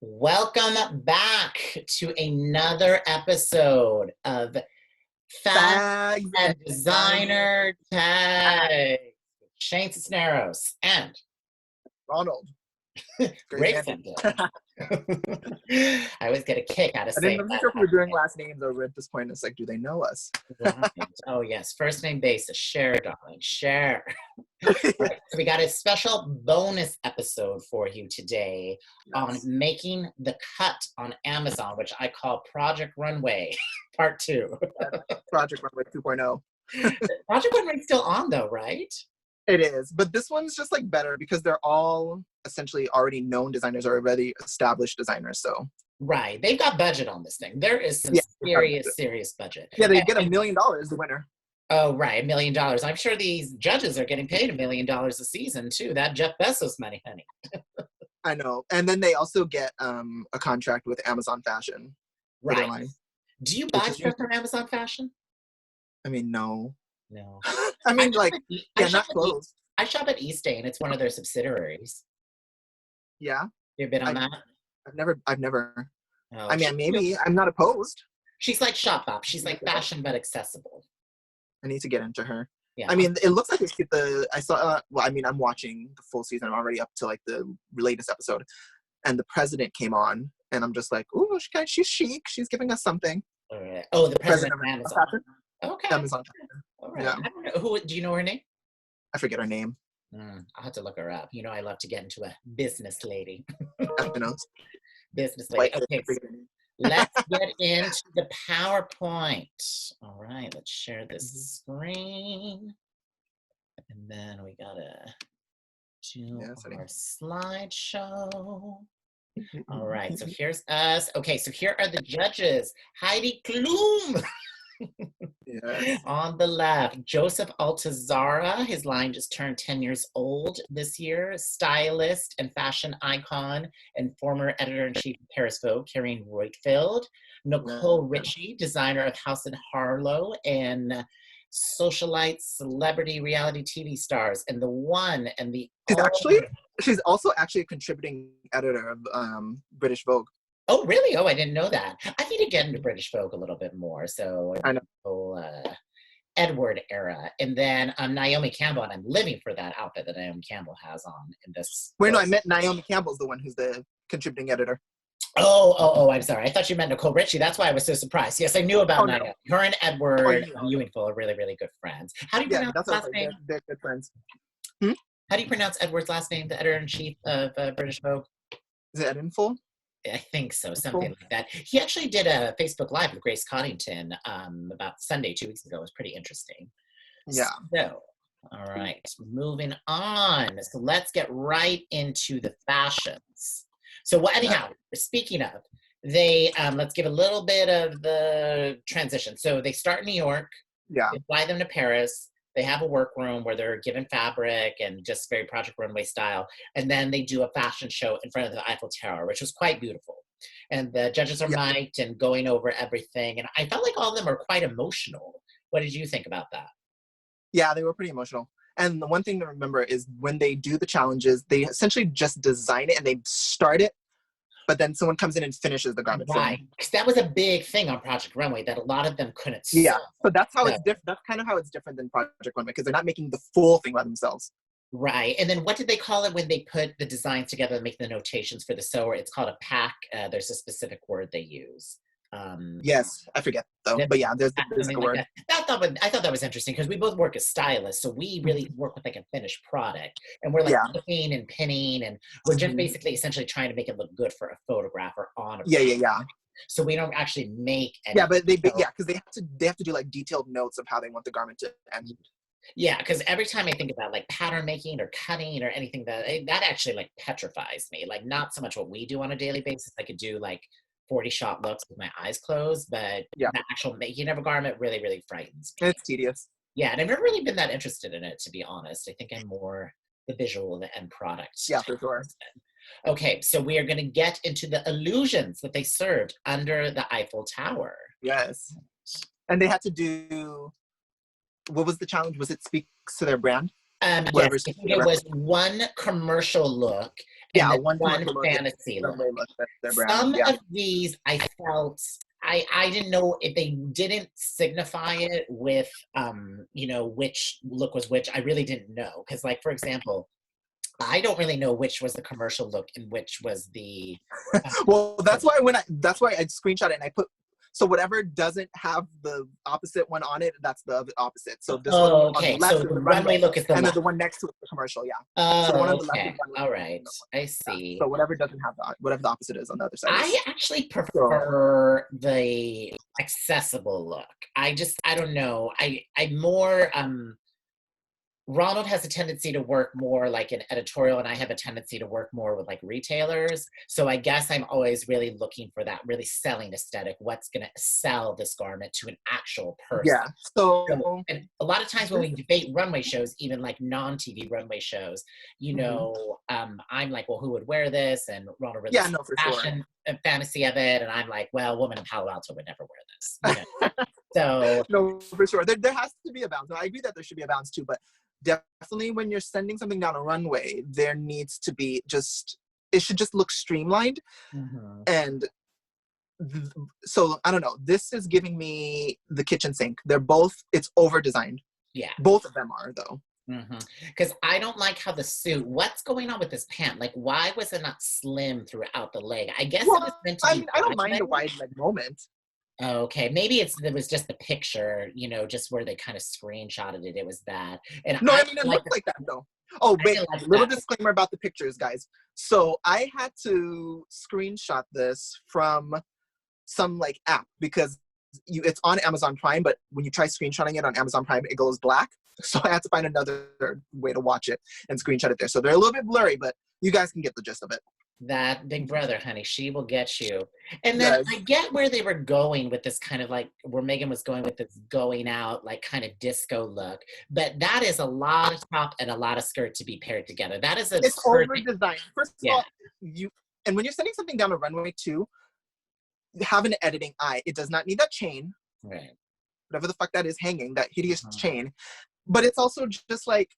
Welcome back to another episode of Fact Fags and Designer Tag. Shane Cisneros and Ronald. Grayson. I always get a kick out of saying that. I didn't know if we were doing last names or at this point it's like, do they know us? Oh yes, first name basis. Share, darling, share. Right, so we got a special bonus episode for you today on making the cut on Amazon, which I call Project Runway Part 2. Project Runway 2.0. Project Runway's still on though, right? It is, but this one's just like better because they're all essentially already known designers or already established designers. So right, they've got budget on this thing. There is some serious budget. Yeah, they get $1 million, the winner. Oh, right, $1 million. I'm sure these judges are getting paid $1 million a season too. That Jeff Bezos money, honey. I know, and then they also get a contract with Amazon Fashion. Right. Do you buy stuff from Amazon Fashion? I mean, no. I mean, not clothes. I shop at Eastay, and it's one of their subsidiaries. Yeah. You've been on that? I've never. Oh, I mean, maybe I'm not opposed. She's like Shopbop. She's like fashion but accessible. I need to get into her. Yeah. I mean, it looks like it's I saw. Well, I mean, I'm watching the full season. I'm already up to like the latest episode, and the president came on, and I'm just like, ooh, she's chic. She's giving us something. All right. Oh, the president of Amazon. Okay. Amazon. All right. Yeah. I don't know. Who do you know her name? I forget her name. I'll have to look her up. You know, I love to get into a business lady. I know. Business lady. Okay. So let's get into the PowerPoint. All right. Let's share this screen. And then we gotta do our slideshow. All right. So here's us. Okay. So here are the judges. Heidi Klum. Yes. On the left, Joseph Altazara. His line just turned 10 years old this year. Stylist and fashion icon and former editor-in-chief of Paris Vogue, Karen Roitfeld. Nicole Richie, designer of House and Harlow and socialite, celebrity, reality TV stars. And the one and the she's also actually a contributing editor of British Vogue. Oh, really? Oh, I didn't know that. I need to get into British Vogue a little bit more. So I know. Edward era. And then Naomi Campbell, and I'm living for that outfit that Naomi Campbell has on in this. Wait, no, I meant Naomi Campbell's the one who's the contributing editor. Oh, I'm sorry. I thought you ment Nicole Richie. That's why I was so surprised. Yes, I knew about Naomi. Her and Edward Ewingful are really, really good friends. How do you pronounce his last name? They're good friends. How do you pronounce Edward's last name, the editor-in-chief of British Vogue? Is it Edinful? I think so, something like that. He actually did a Facebook Live with Grace Coddington about Sunday, 2 weeks ago. It was pretty interesting. Yeah. So, all right, moving on. So let's get right into the fashions. So anyhow, speaking of, they, let's give a little bit of the transition. So they start in New York. Yeah. They fly them to Paris. They have a workroom where they're given fabric and just very Project Runway style. And then they do a fashion show in front of the Eiffel Tower, which was quite beautiful. And the judges are mic'd and going over everything. And I felt like all of them are quite emotional. What did you think about that? Yeah, they were pretty emotional. And the one thing to remember is when they do the challenges, they essentially just design it and they start it, but then someone comes in and finishes the garment. Right, because that was a big thing on Project Runway that a lot of them couldn't sew. Yeah, so that's how it's different. That's kind of how it's different than Project Runway because they're not making the full thing by themselves. Right, and then what did they call it when they put the designs together and make the notations for the sewer? It's called a pack. There's a specific word they use. Yes, I forget though, but yeah, there's a word. Like I thought that was interesting because we both work as stylists, so we really work with like a finished product, and we're like clipping and pinning, and we're just basically essentially trying to make it look good for a photograph or on a yeah. So we don't actually make any. Yeah, but because they have to do like detailed notes of how they want the garment to end. Yeah, because every time I think about like pattern making or cutting or anything that actually like petrifies me. Like not so much what we do on a daily basis. I could do like 40 shot looks with my eyes closed, but the actual making of a garment really, really frightens me. It's tedious. Yeah, and I've never really been that interested in it, to be honest. I think I'm more the visual, the end product. Yeah, for sure. Okay, so we are going to get into the illusions that they served under the Eiffel Tower. Yes. And they had to do, what was the challenge? Was it speaks to their brand? Yes, it was one commercial look, and Yeah, then one one commercial look is fantasy look. runway look. That's their brand. Some Yeah. of these I felt I didn't know if they didn't signify it with you know, which look was which. I really didn't know because, like, for example, I don't really know which was the commercial look and which was the. Well, that's why I screenshot it and I put, so whatever doesn't have the opposite one on it, that's the opposite. So this one on Okay. the left So is the the runway runway, look is the and then left. the one next to it is the commercial. Yeah. So the one Oh, on the left is okay. runway. All right. I see. So whatever doesn't have that, whatever the opposite is on the other side. I actually prefer the accessible look. I don't know. I more Ronald has a tendency to work more like in editorial, and I have a tendency to work more with like retailers. So I guess I'm always really looking for that really selling aesthetic. What's going to sell this garment to an actual person? Yeah. So And a lot of times when we debate runway shows, even like non-TV runway shows, you know, I'm like, well, who would wear this? And Ronald really fashion and fantasy of it. And I'm like, well, woman in Palo Alto would never wear this. You know? So no, for sure. There has to be a balance. I agree that there should be a balance too, but definitely when you're sending something down a runway, there needs to be it should just look streamlined. And so I don't know, this is giving me the kitchen sink. It's over designed. Yeah. Both of them are though. Because I don't like how the suit, what's going on with this pant? Like, why was it not slim throughout the leg? I guess it was meant to be. I don't mind the wide leg moment. Okay, maybe it was just the picture, you know, just where they kind of screenshotted it. It was that. And no, I mean, it looks like that though. Oh, wait, little disclaimer about the pictures, guys. So I had to screenshot this from some like app because it's on Amazon Prime, but when you try screenshotting it on Amazon Prime, it goes black. So I had to find another way to watch it and screenshot it there. So they're a little bit blurry, but you guys can get the gist of it. That Big Brother, honey, she will get you. And then I get where they were going with this kind of like, where Megan was going with this going out, like kind of disco look. But that is a lot of top and a lot of skirt to be paired together. That is it's over designed. First of all, and when you're sending something down a runway too, have an editing eye. It does not need that chain. Right. Whatever the fuck that is hanging, that hideous chain. But it's also just like,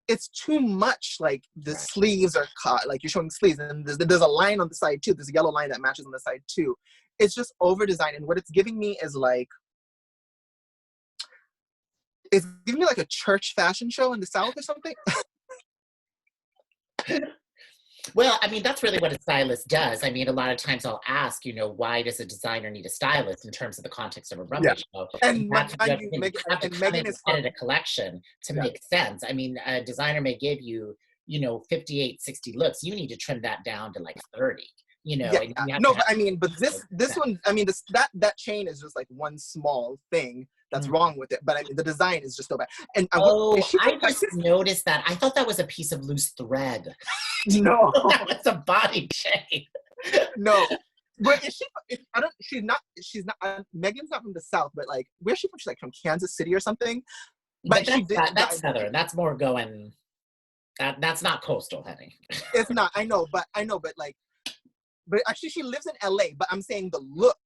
it's too much. Like the sleeves are cut, like you're showing sleeves, and there's a line on the side too. There's a yellow line that matches on the side too. It's just over designed, and what it's giving me is like, it's giving me like a church fashion show in the South or something. Well, I mean, that's really what a stylist does. I mean, a lot of times I'll ask, you know, why does a designer need a stylist in terms of the context of a runway show? And Megan is edit a collection to make sense. I mean, a designer may give you, you know, 58, 60 looks. You need to trim that down to like 30. You know, no, but I mean, but this one, I mean, that chain is just like one small thing that's wrong with it. But I mean, the design is just so bad. And I just noticed that. I thought that was a piece of loose thread. No, that was a body chain. No, but she's not. Megan's not from the South, but like, where's she from? She's like from Kansas City or something. But that's Southern. That's more going. That's not coastal, honey. It's not. I know, but like. But actually, she lives in LA. But I'm saying the look,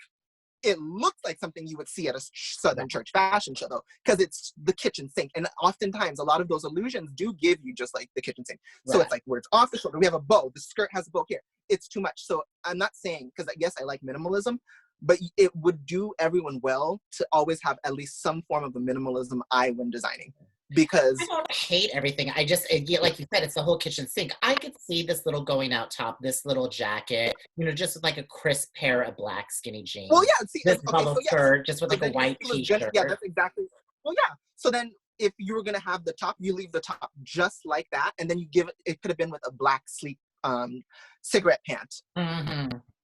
it looks like something you would see at a Southern church fashion show, though, because it's the kitchen sink. And oftentimes, a lot of those illusions do give you just like the kitchen sink. So it's like where it's off the shoulder. We have a bow. The skirt has a bow here. It's too much. So I'm not saying, because I guess I like minimalism, but it would do everyone well to always have at least some form of a minimalism eye when designing. Because I don't hate everything. I just, like you said, it's the whole kitchen sink. I could see this little going out top, this little jacket, you know, just with like a crisp pair of black skinny jeans. Well, yeah, see, this bubble skirt, just with like a white t-shirt. Yeah, that's exactly. Well, yeah. So then, if you were gonna have the top, you leave the top just like that, and then you give it. It could have been with a black sleek cigarette pant.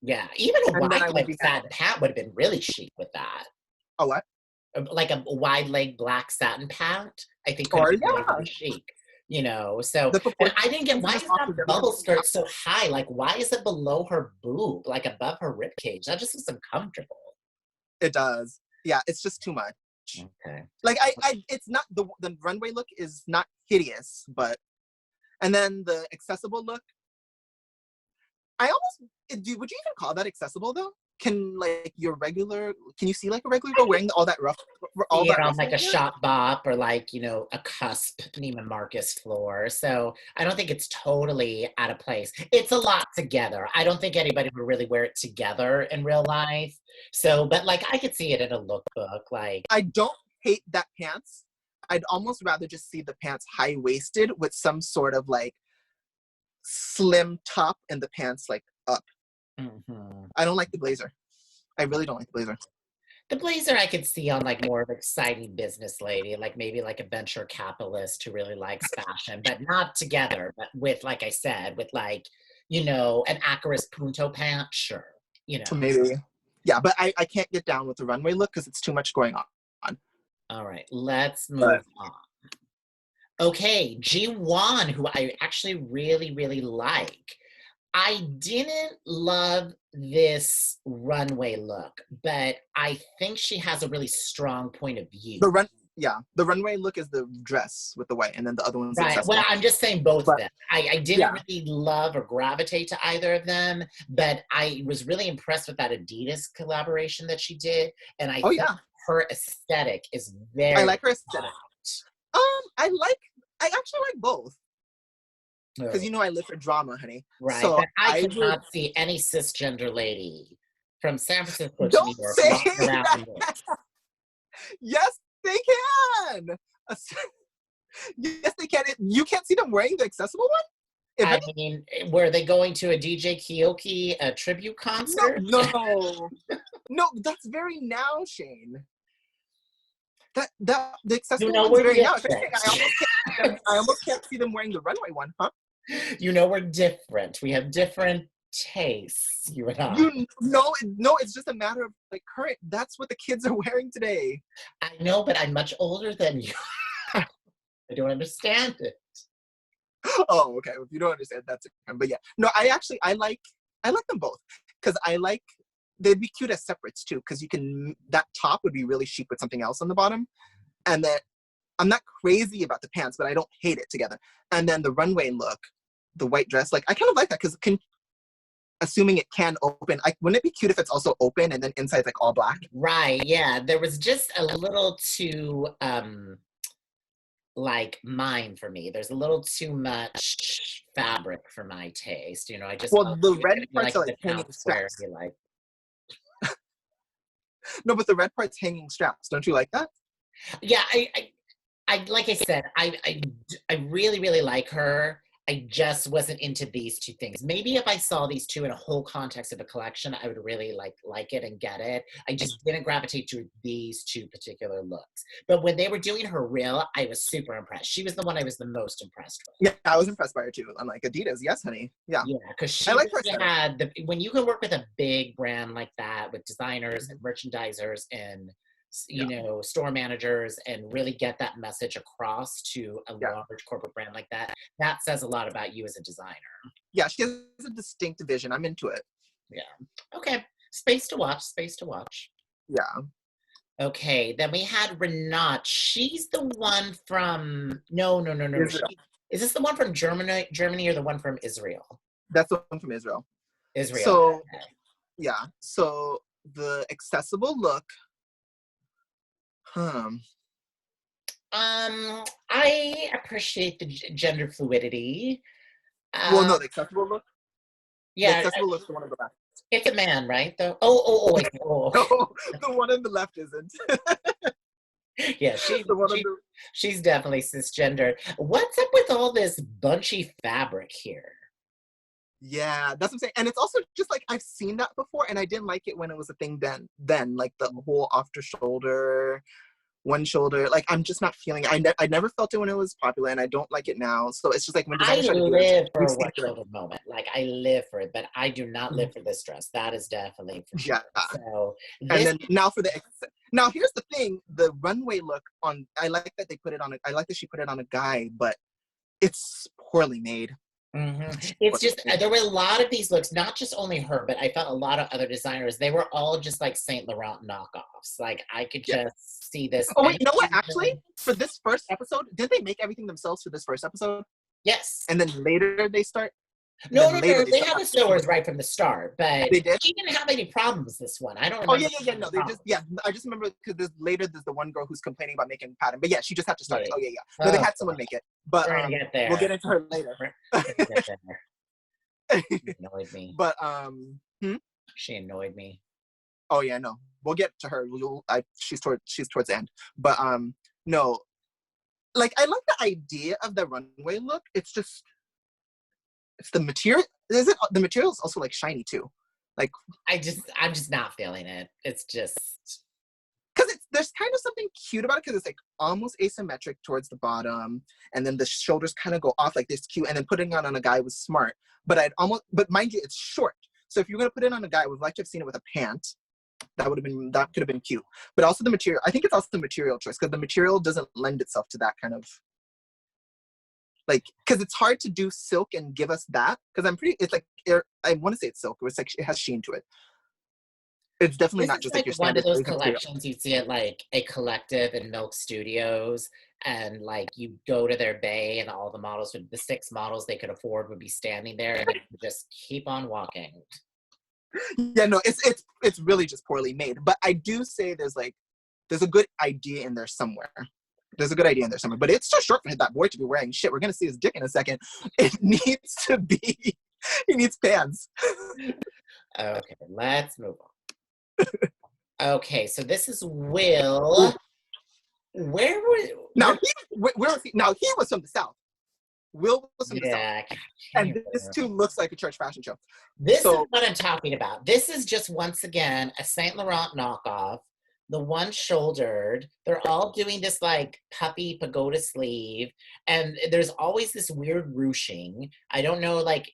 Yeah, even a wide leg satin pant would have been really chic with that. Oh, what? Like a wide leg black satin pant, I think could be really chic, you know. So, and I didn't get, why is that bubble skirt so high? Like, why is it below her boob, like above her rib cage? That just looks uncomfortable. It does. Yeah, it's just too much. Okay. Like it's not the runway look is not hideous, but and then the accessible look. Would you even call that accessible though? can like can you see like a regular girl wearing all that See it on like a ruffle? shop bop or like, you know, a cusp Neiman Marcus floor. So I don't think it's totally out of place. It's a lot together. I don't think anybody would really wear it together in real life. So, but like I could see it in a lookbook. Like, I don't hate that pants. I'd almost rather just see the pants high-waisted with some sort of like slim top and the pants like up. I don't like the blazer. I really don't like the blazer. The blazer I could see on like more of an exciting business lady, like maybe like a venture capitalist who really likes fashion, but not together, but with, like I said, with like, you know, an Acaris Punto pant, sure, you know. Maybe. Yeah, but I can't get down with the runway look because it's too much going on. All right, let's move on. Okay, G1, who I actually really, really like. I didn't love this runway look, but I think she has a really strong point of view. The runway look is the dress with the white, and then the other one's right. accessible. Well, I'm just saying both of them. I didn't really love or gravitate to either of them, but I was really impressed with that Adidas collaboration that she did, and I think her aesthetic is very. I like her aesthetic. I actually like both. Because you know I live for drama, honey. Right. So but I could not see any cisgender lady from San Francisco to New York walking around. Yes, they can. Yes, they can. You can't see them wearing the accessible one? I mean, were they going to a DJ Keoki tribute concert? No. No, that's very now, Shane. The accessible one's very now. I almost can't see them wearing the runway one, huh? You know, we're different. We have different tastes, you and I. No, it's just a matter of like current. That's what the kids are wearing today. I know, but I'm much older than you. I don't understand it. Oh, okay. If you don't understand, that's it. But yeah, no, I like them both because they'd be cute as separates too. Because that top would be really chic with something else on the bottom, and then I'm not crazy about the pants, but I don't hate it together. And then the runway look, the white dress, like I kind of like that because assuming it can open, wouldn't it be cute if it's also open and then inside's like all black? Right. Yeah. There was just a little too like mine for me. There's a little too much fabric for my taste. You know, I just the red parts are like hanging straps. Like. No, but the red part's hanging straps. Don't you like that? Yeah, I like I said, I really, really like her. I just wasn't into these two things. Maybe if I saw these two in a whole context of a collection, I would really like it and get it. I just didn't gravitate to these two particular looks. But when they were doing her reel, I was super impressed. She was the one I was the most impressed with. Yeah, I was impressed by her too. I'm like, Adidas, yes, honey. Yeah. Yeah, because she had when you can work with a big brand like that with designers and merchandisers and you know, store managers and really get that message across to a large corporate brand like that, that says a lot about you as a designer. Yeah, she has a distinct vision. I'm into it. Yeah. Okay. Space to watch. Yeah. Okay. Then we had Renat. She's the one from no. Is this the one from Germany or the one from Israel? That's the one from Israel. So yeah. So the accessible look. I appreciate the gender fluidity. Well, no, the accessible look. Yeah, the accessible look's the one on the left. It's a man, right? Though. Wait. No, the one on the left isn't. Yeah, she's definitely cisgender. What's up with all this bunchy fabric here? Yeah, that's what I'm saying. And it's also just like I've seen that before, and I didn't like it when it was a thing then like the whole after shoulder, one shoulder. Like I'm just not feeling it. I never felt it when it was popular, and I don't like it now. So it's just like when I live for a one shoulder moment. Like I live for it, but I do not live for this dress. That is definitely for sure. Yeah. So and then now here's the thing: the runway look on. I like that they put it on. I like that she put it on a guy, but it's poorly made. Mm-hmm. It's just there were a lot of these looks, not just only her, but I felt a lot of other designers. They were all just like Saint Laurent knockoffs. Like I could just see this. Oh wait, you know what? Actually, for this first episode, did they make everything themselves for this first episode? Yes. And then later they start. And No, then no, later no. they They started had the having issues with sewers right from the start, but they did. she didn't have any problems this one. I don't Oh remember. no, they just I just remember because there's the one girl who's complaining about making pattern, but yeah, she just had to start it. Yeah. Oh yeah. No, they Oh, had someone make it, but we're gonna get we'll get there. into her later. We're gonna get there. She annoyed me. But She annoyed me. oh yeah, no, we'll get to her. She's towards the end, but no, like I like the idea of the runway look. It's the material. Is it the material is also like shiny too, like I'm just not feeling it. It's just because there's kind of something cute about it because it's like almost asymmetric towards the bottom, and then the shoulders kind of go off like this cute, and then putting it on a guy was smart. But but mind you, it's short. So if you're gonna put it on a guy, I would like to have seen it with a pant. That could have been cute. But also the material. I think it's also the material choice because the material doesn't lend itself to that kind of like because it's hard to do silk and give us that because it's like I want to say it's silk, but it's like it has sheen to it. It's definitely this not is just like like your one of standard those basic material. collections you see at like a collective in Milk Studios, and like you go to their bay, and all the 6 models they could afford would be standing there, and then you just keep on walking. Yeah, no, it's really just poorly made. But I do say there's a good idea in there somewhere. There's a good idea in there somewhere. But it's too short for that boy to be wearing. Shit, we're gonna see his dick in a second. It needs to be. He needs pants. Okay, let's move on. Okay, so this is Will. Where was now? Where was he? Now he was from the South. Will was from the South, yeah, and this too looks like a church fashion show. This is what I'm talking about. This is just once again a Saint Laurent knockoff. The one-shouldered. They're all doing this like puppy pagoda sleeve, and there's always this weird ruching. I don't know, like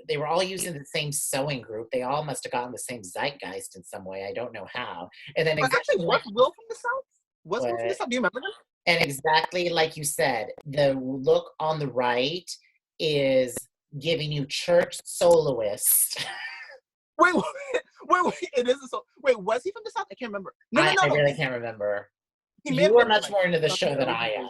they were all using the same sewing group. They all must have gotten the same zeitgeist in some way. I don't know how. And then But exactly actually, was Will from the South? Was Will from the what, South? Do you remember him? and exactly like you said, the look on the right is giving you church soloist. Wait, it is a soul. Wait, was he from the South? I can't remember. No. I really can't remember. He may have You are been much more into the show than I am.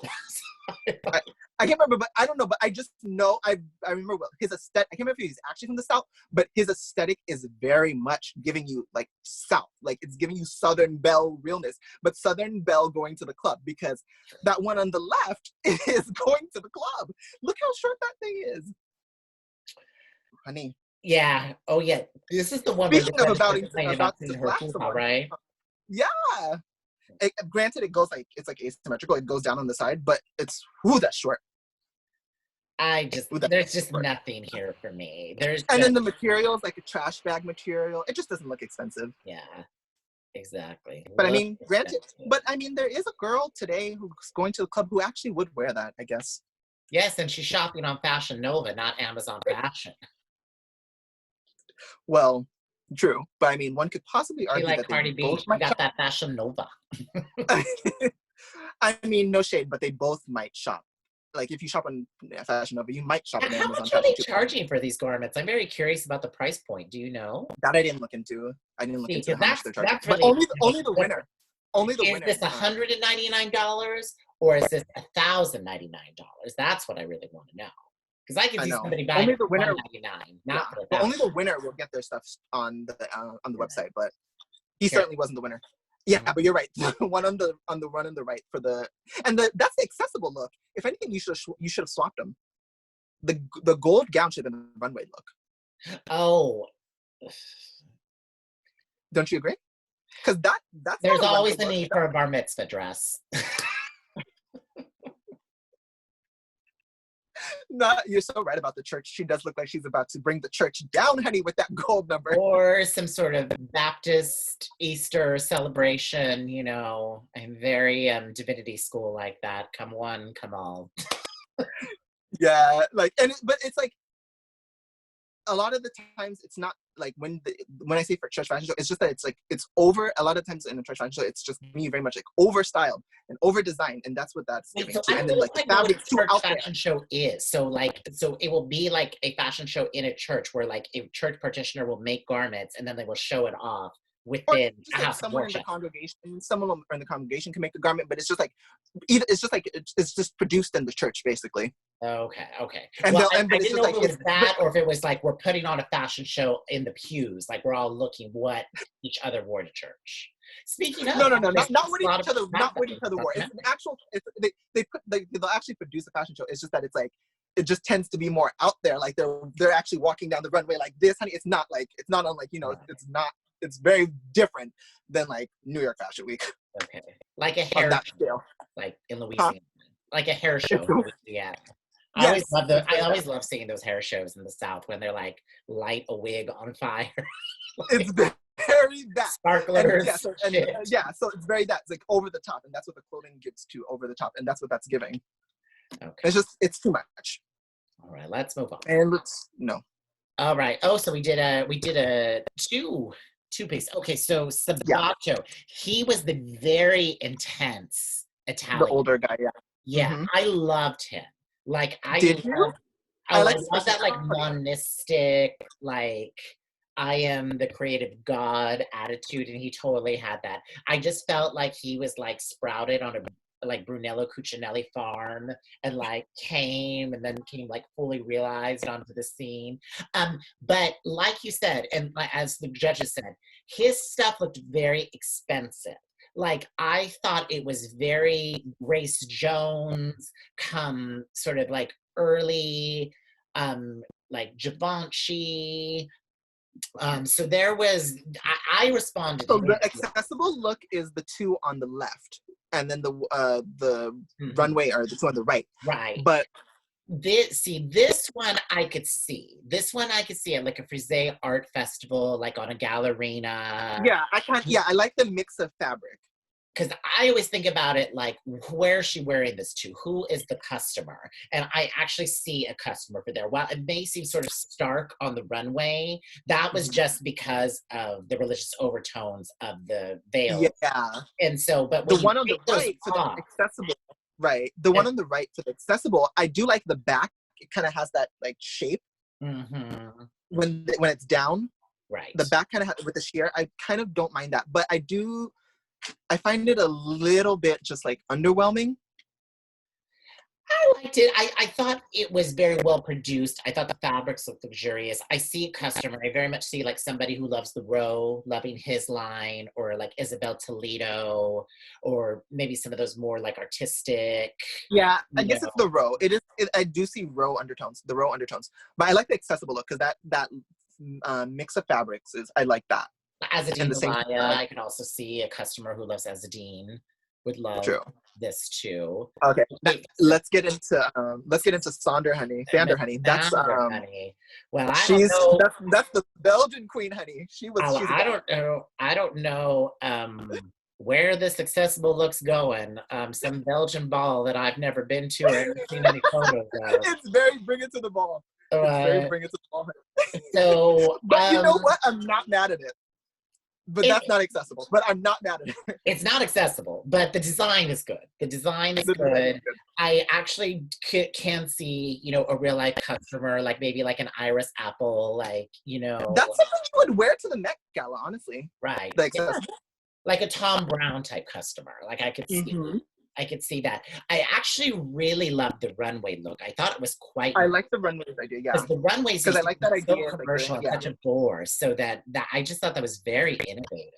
I can't remember, but I don't know. But I just know I remember his aesthetic. I can't remember if he's actually from the South, but his aesthetic is very much giving you like South, like it's giving you Southern Belle realness, but Southern Belle going to the club because that one on the left is going to the club. Look how short that thing is, honey. Yeah. Oh, yeah. This is the one Speaking where of about seeing to her slap fupa, someone, right? yeah. Granted, it's like asymmetrical. It goes down on the side, but that's short. There's just nothing here for me. Then the material is like a trash bag material. It just doesn't look expensive. Yeah, exactly. But I mean, granted, there is a girl today who's going to the club who actually would wear that, I guess. Yes, and she's shopping on Fashion Nova, not Amazon Fashion. Well, true, but I mean, one could possibly argue like that Cardi they B, both she might got that Fashion Nova. I mean, no shade, but they both might shop. Like if you shop on Fashion Nova, you might shop on Amazon. How much are they charging for these garments? I'm very curious about the price point. Do you know? That I didn't look into. I didn't look into how much they're charging. That's really but only the winner. Only the winner. Is this $199 or is this $1,099? That's what I really want to know. Because I can see somebody buying only the winner, $199, not for but only the winner will get their stuff on the website. But he certainly wasn't the winner. Yeah, but you're right. The one on the run on the right that's the accessible look. If anything, you should have swapped them. The gold gown should have been the runway look. Oh, don't you agree? Because that's there's always the need for a bar mitzvah dress. You're so right about the church. She does look like she's about to bring the church down, honey, with that gold number. Or some sort of Baptist Easter celebration, I'm very divinity school like that. Come one, come all. Yeah, but it's like a lot of the times it's not like when I say for church fashion show, it's just that it's over. A lot of times in a church fashion show, it's just me very much like over styled and over designed, and that's what that's giving. And then like the fabric too out there. Fashion show is so it will be like a fashion show in a church where like a church practitioner will make garments and then they will show it off within just a like house of someone in the worship. congregation, someone in the congregation can make the garment, but it's just like either it's just produced in the church basically. Okay. And Well, they'll I but it's didn't just know if like it was that or if it was like we're putting on a fashion show in the pews, like we're all looking what each other wore to church. Speaking of, no, this not makes what a each lot of other, not what each sense, other wore. It's doesn't an it? actual. They'll actually produce a fashion show. It's just that it's like it just tends to be more out there. Like they're actually walking down the runway like this, honey. It's not on like Right. it's not. It's very different than like New York Fashion Week Okay. Like a on hair that show, scale. like in Huh? Louisiana. Like a hair show in Louisiana. Yes. I always love seeing those hair shows in the South when they're like light a wig on fire. It's very that. Sparklers. So it's very that. It's like over the top, and that's what the clothing gives to over the top, and that's what that's giving. Okay. It's too much. All right, let's move on. And no. All right. Oh, so we did a two piece. Okay, so Sabato, he was the very intense Italian. The older guy, yeah. Yeah, Mm-hmm. I loved him. Like Did you? I love that like monistic, like I am the creative god attitude, and he totally had that. I just felt like he was like sprouted on a like Brunello Cucinelli farm and like came like fully realized onto the scene. But like you said, and as the judges said, his stuff looked very expensive. Like I thought it was very Grace Jones, come sort of like early, like Givenchy. So there was, I responded. So the accessible look is the two on the left, and then the runway are the two on the right. Right. But this one I could see. This one I could see at like a Frise art festival, like on a gallerina. Yeah, I like the mix of fabric. Because I always think about it like, where is she wearing this to? Who is the customer? And I actually see a customer for there. While it may seem sort of stark on the runway, that was just because of the religious overtones of the veil. Yeah. And so, but the one on the right for the accessible, right? The one on the right for the accessible, I do like the back. It kind of has that like shape when it's down. Right. The back kind of with the sheer, I kind of don't mind that, but I find it a little bit just like underwhelming. I liked it. I thought it was very well produced. I thought the fabrics looked luxurious. I see a customer. I very much see like somebody who loves the row, loving his line, or like Isabel Toledo, or maybe some of those more like artistic. Yeah, I guess it's the row. I do see row undertones, but I like the accessible look because that mix of fabrics I like that. Azadine Malaya, I can also see a customer who loves Azadine would love this too. Okay, let's get into Sander Honey. That's Honey. Well, I don't know. That's the Belgian queen, honey. I don't know where this accessible look's going. Some Belgian ball that I've never been to or ever seen any photos of. It's very bring it to the ball. So, but you know what? I'm not mad at it. But that's not accessible. But I'm not mad at it. It's not accessible, but the design is good. The design is good. I actually can see, a real life customer, like maybe like an Iris Apple, like, That's something you would wear to the Met Gala, honestly. Right. Yeah. Like a Tom Brown type customer. Like I could see. I could see that. I actually really loved the runway look. I thought it was quite. I like the runways idea, yeah. Because the runways, because I like that idea, so commercial and such a bore. So that I just thought that was very innovative.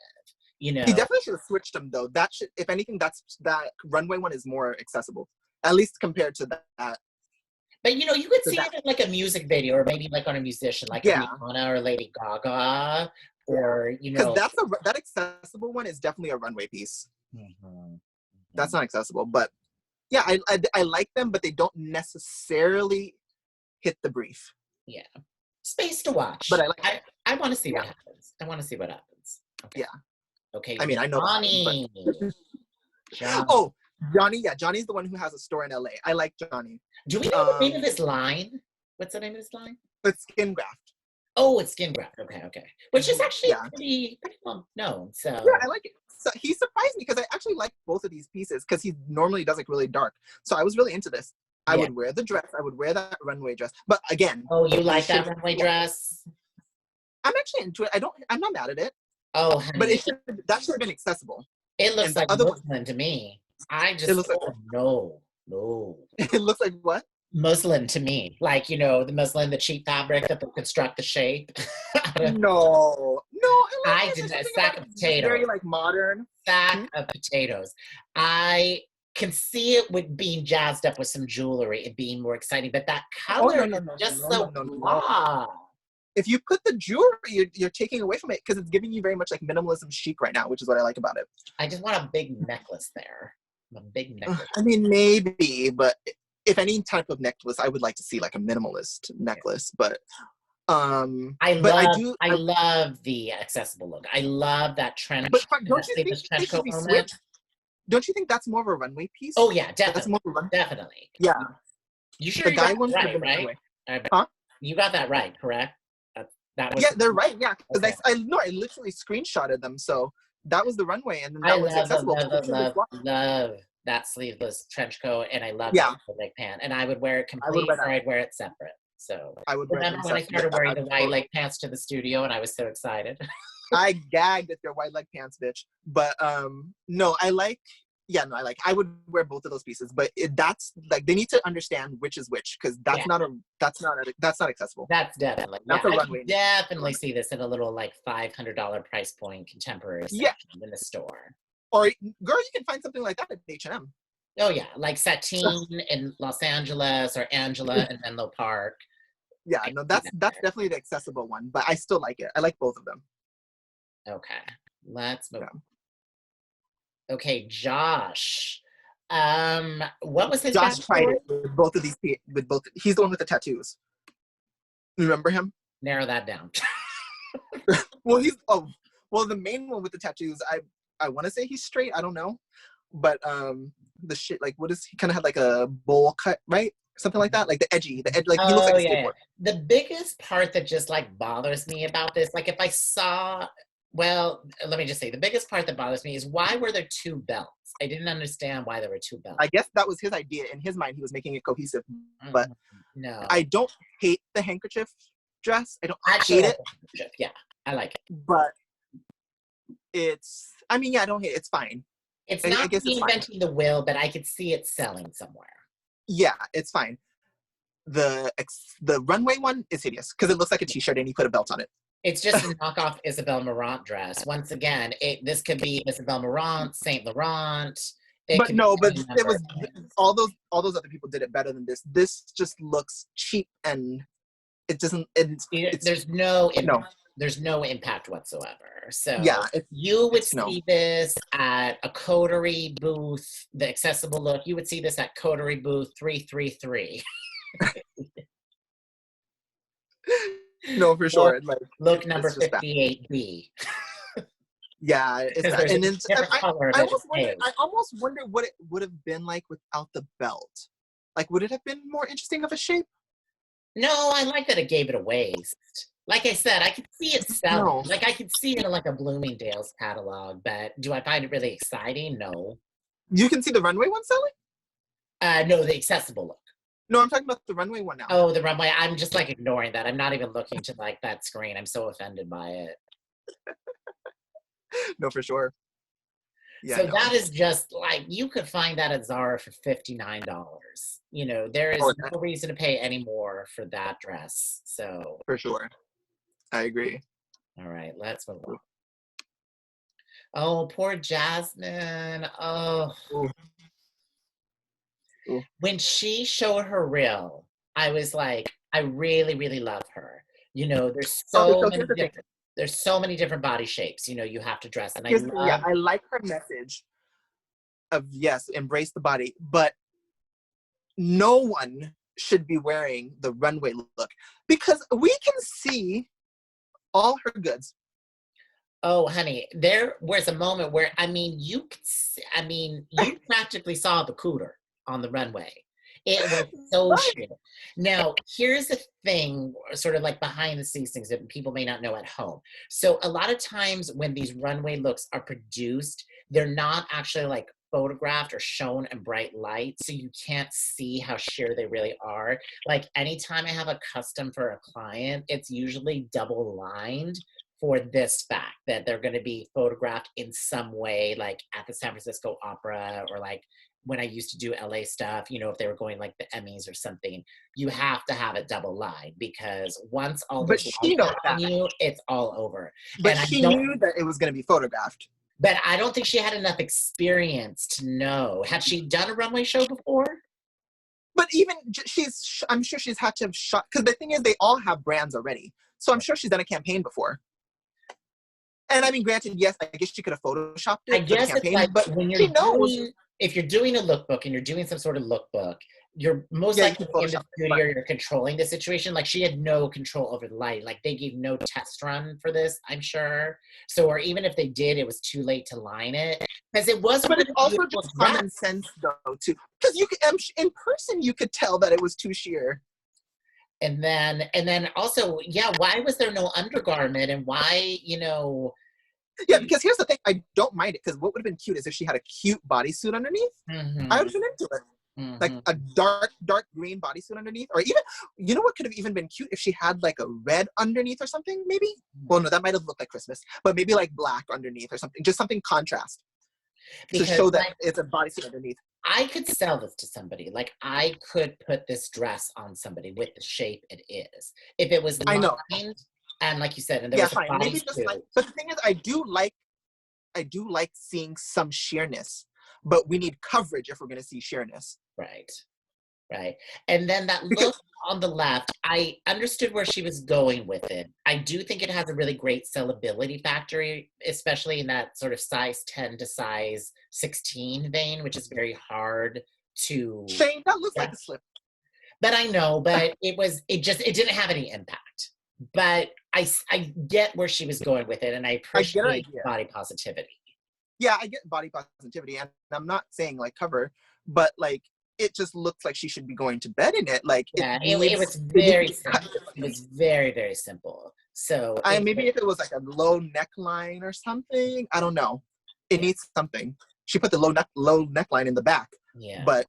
He definitely should have switched them though. That should, if anything, that runway one is more accessible, at least compared to that. But you could see it in like a music video, or maybe like on a musician, like Rihanna or Lady Gaga, or because that accessible one is definitely a runway piece. That's not accessible, but yeah, I like them, but they don't necessarily hit the brief. Yeah, space to watch. But I want to see what happens. Okay. Yeah. Okay. I mean, I know Johnny. Johnny. Oh, Johnny. Yeah, Johnny's the one who has a store in LA. I like Johnny. Do we know the name of his line? What's the name of his line? It's Skin Graft. Oh, it's Skin Graft. Okay. Which is actually pretty well known. So yeah, I like it. So he surprised me because I actually like both of these pieces because he normally does like really dark. So I was really into this. I would wear the dress. I would wear that runway dress. But again, you like that runway dress? I'm actually into it. I'm not mad at it. Oh, But honey, that should have been accessible. it looks And the like other one, muslin to me. I it just, looks like oh, no, no. it looks like what? Muslin to me. Like, you know, the muslin, the cheap fabric that they construct the shape. No, I like I this. did There's a something sack about of it that's potatoes. very like modern. Hmm? Sack of potatoes. I can see it with being jazzed up with some jewelry and being more exciting, but that Oh color no, is no, no, no, just no, no, so no, no. blah. If you put the jewelry, you're taking away from it because it's giving you very much like minimalism chic right now, which is what I like about it. I just want a big necklace there. A big necklace. I mean, maybe, but if any type of necklace, I would like to see like a minimalist necklace. But I love the accessible look. I love that trench, But that don't you think sleeveless they trench should coat be moment. switched? Don't you think that's more of a runway Oh piece? yeah, That's more of a run. definitely. Yeah, You sure the you got guy that one should have right, been a right? runway. I bet. Huh? You got that right, correct? That was Yeah, they're right. Yeah, because okay. I no, I literally screenshotted them. So that was the runway, and then I that was love, accessible. love, But love, love, love that sleeveless trench coat, and I love that yeah, leg pant. And I would wear it I would complete, wear or that. I'd wear it separate. So I would wear remember them when I separate. started wearing the wide leg pants to the studio, and I was so excited. I gagged at their wide leg pants, bitch. But no, I like. Yeah, no, I like. I would wear both of those pieces, but that's like they need to understand which is which because Yeah, that's not accessible. that's definitely That's a I can runway. definitely see this in a little like $500 price point contemporary Yeah, section in the store. or girl, you can find something like that at H&M. Oh yeah, like Satine in Los Angeles or Angela in Menlo Park. Yeah, I no, see that's that that's there. definitely the accessible one, but I still like it. I like both of them. Okay, let's move Yeah. on. Okay, Josh. What was his Josh tried backstory? it with both of these with both. He's the one with the tattoos. Remember him? Narrow that down. Well, the main one with the tattoos. I want to say he's straight. I don't know, but the shit like what is he kind of had like a bowl cut, right? Something like that, like the edge, like he looks like Oh a yeah, yeah. skateboard. The biggest part that just like bothers me about this, like if I saw, well, let me just say, the biggest part that bothers me is why were there two belts? I didn't understand why there were two belts. I guess that was his idea. In his mind, he was making it cohesive. But No, I don't hate the handkerchief dress. I don't actually, hate it. yeah, I like it. But it's. I mean, yeah, I don't hate it. It's fine. It's I not guess it's fine. reinventing the wheel, but I could see it selling somewhere. Yeah, it's fine. The runway one is hideous because it looks like a t-shirt and he put a belt on it. It's just a knockoff Isabel Marant dress. Once again, this could be Isabel Marant, Saint Laurent. But it was all those other people did it better than this. This just looks cheap and it doesn't. There's no impact whatsoever. So yeah, you would see this at a coterie booth, the accessible look. You would see this at coterie booth 333. No, for sure. Like look number 58B. Yeah, it's that. And then I almost wonder what it would have been like without the belt. Like, would it have been more interesting of a shape? No, I like that it gave it a waist. Like I said, I could see it selling. No. Like I could see it in like a Bloomingdale's catalog, but do I find it really exciting? No. You can see the runway one selling? No, the accessible look. No, I'm talking about the runway one now. Oh, the runway. I'm just like ignoring that. I'm not even looking to like that screen. I'm so offended by it. No, for sure. Yeah, so that is just like, you could find that at Zara for $59. You know, there is no reason to pay any more for that dress. So for sure. I agree. All right, let's move on. Oh, poor Jasmine. Oh. Ooh. Ooh. When she showed her reel, I was like, I really, really love her. You know, there's so many different body shapes, you know, you have to dress. And I like her message of, yes, embrace the body, but no one should be wearing the runway look because we can see all her goods. Oh, honey, there was a moment where, you practically saw the cooter on the runway. It was so shit. Now, here's the thing, sort of like behind the scenes things that people may not know at home. So a lot of times when these runway looks are produced, they're not actually like photographed or shown in bright light, so you can't see how sheer they really are. Like anytime I have a custom for a client, it's usually double lined for this fact that they're going to be photographed in some way, like at the San Francisco Opera, or like when I used to do LA stuff, you know, if they were going like the Emmys or something, you have to have it double lined, because once all But those she lines knows are on that. you, it's all over. But And she knew that it was going to be photographed. but I don't think she had enough experience to know. Had she done a runway show before? But even I'm sure she's had to have shot, because the thing is, they all have brands already. So I'm sure she's done a campaign before. And I mean, granted, yes, I guess she could have photoshopped it I for guess the campaign, it's like but when she you're knows. doing, if you're doing a lookbook and you're doing some sort of lookbook, you're most Yeah, you likely can in the Photoshop it, studio, right. you're controlling the situation. Like she had no control over the light. Like they gave no test run for this, I'm sure. So, or even if they did, it was too late to line it, because it was. But it's also just common sense, though, too, because you could, in person you could tell that it was too sheer. And then also, yeah, why was there no undergarment, and why, you know? Yeah, because here's the thing, I don't mind it, because what would have been cute is if she had a cute bodysuit underneath. Mm-hmm. I would have been into it. Mm-hmm. Like a dark green bodysuit underneath, or even, you know what could have even been cute, if she had like a red underneath or something, maybe. Well, no, that might have looked like Christmas, but maybe like black underneath or something, just something contrast because, to show that it's a bodysuit underneath. I could sell this to somebody. Like I could put this dress on somebody with the shape it is, if it was lined, and like you said, and there was a fine. Maybe bodysuit. just like, but the thing is, I do like seeing some sheerness, but we need coverage if we're going to see sheerness. Right. And then that look on the left, I understood where she was going with it. I do think it has a really great sellability factor, especially in that sort of size 10 to size 16 vein, which is very hard to. Shane, that looks like a slip. But I know, but it didn't have any impact. But I get where she was going with it, and I appreciate body positivity. Yeah, I get body positivity, and I'm not saying like cover, but like it just looks like she should be going to bed in it. Like it was very simple. It was very, very simple. So maybe if it was like a low neckline or something, I don't know. It needs something. She put the low neckline in the back. Yeah. But